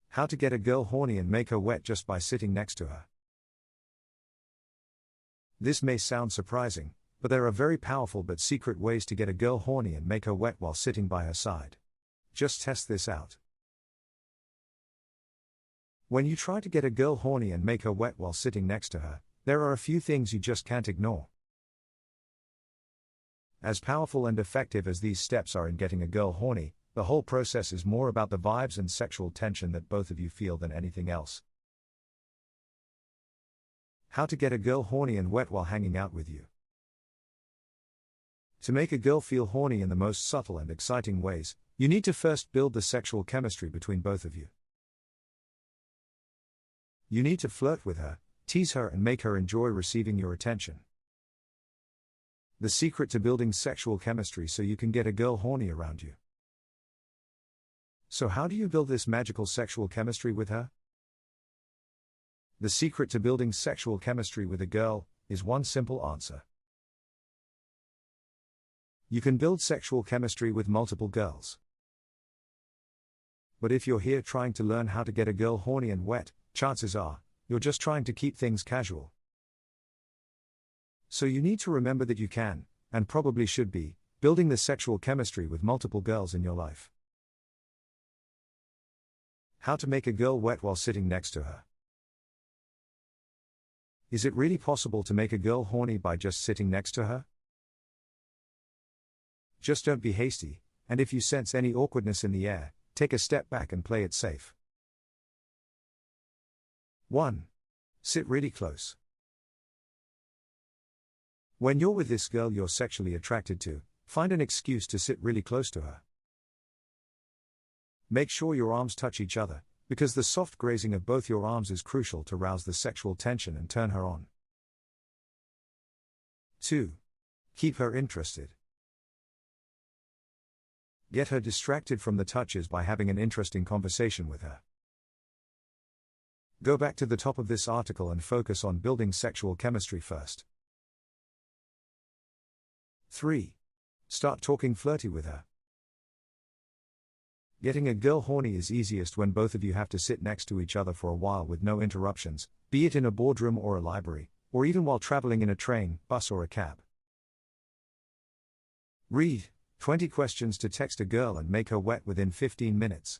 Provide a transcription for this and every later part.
How to get a girl horny and make her wet just by sitting next to her. This may sound surprising, but there are very powerful but secret ways to get a girl horny and make her wet while sitting by her side. Just test this out. When you try to get a girl horny and make her wet while sitting next to her, there are a few things you just can't ignore. As powerful and effective as these steps are in getting a girl horny, the whole process is more about the vibes and sexual tension that both of you feel than anything else. How to get a girl horny and wet while hanging out with you. To make a girl feel horny in the most subtle and exciting ways, you need to first build the sexual chemistry between both of you. You need to flirt with her, tease her, and make her enjoy receiving your attention. The secret to building sexual chemistry so you can get a girl horny around you. So how do you build this magical sexual chemistry with her? The secret to building sexual chemistry with a girl is one simple answer. You can build sexual chemistry with multiple girls. But if you're here trying to learn how to get a girl horny and wet, chances are, you're just trying to keep things casual. So you need to remember that you can, and probably should be, building the sexual chemistry with multiple girls in your life. How to make a girl wet while sitting next to her. Is it really possible to make a girl horny by just sitting next to her? Just don't be hasty, and if you sense any awkwardness in the air, take a step back and play it safe. 1. Sit really close. When you're with this girl you're sexually attracted to, find an excuse to sit really close to her. Make sure your arms touch each other, because the soft grazing of both your arms is crucial to rouse the sexual tension and turn her on. 2. Keep her interested. Get her distracted from the touches by having an interesting conversation with her. Go back to the top of this article and focus on building sexual chemistry first. 3. Start talking flirty with her. Getting a girl horny is easiest when both of you have to sit next to each other for a while with no interruptions, be it in a boardroom or a library, or even while traveling in a train, bus or a cab. Read 20 questions to text a girl and make her wet within 15 minutes.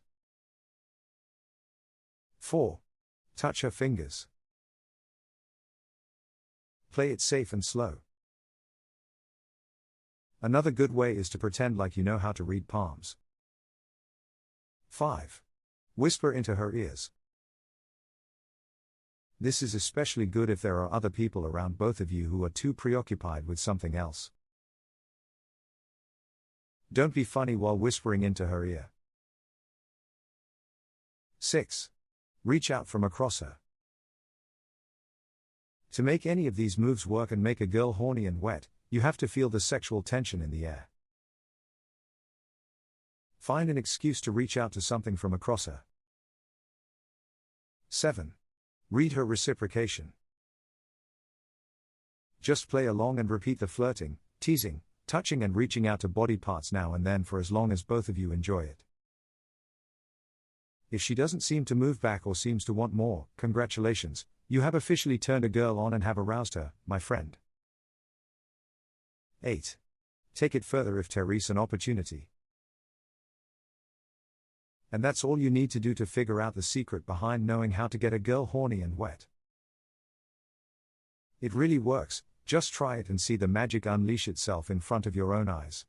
4. Touch her fingers. Play it safe and slow. Another good way is to pretend like you know how to read palms. 5. Whisper into her ears. This is especially good if there are other people around both of you who are too preoccupied with something else. Don't be funny while whispering into her ear. 6. Reach out from across her. To make any of these moves work and make a girl horny and wet, you have to feel the sexual tension in the air. Find an excuse to reach out to something from across her. 7. Read her reciprocation. Just play along and repeat the flirting, teasing, touching and reaching out to body parts now and then for as long as both of you enjoy it. If she doesn't seem to move back or seems to want more, congratulations, you have officially turned a girl on and have aroused her, my friend. 8. Take it further if there is an opportunity. And that's all you need to do to figure out the secret behind knowing how to get a girl horny and wet. It really works, just try it and see the magic unleash itself in front of your own eyes.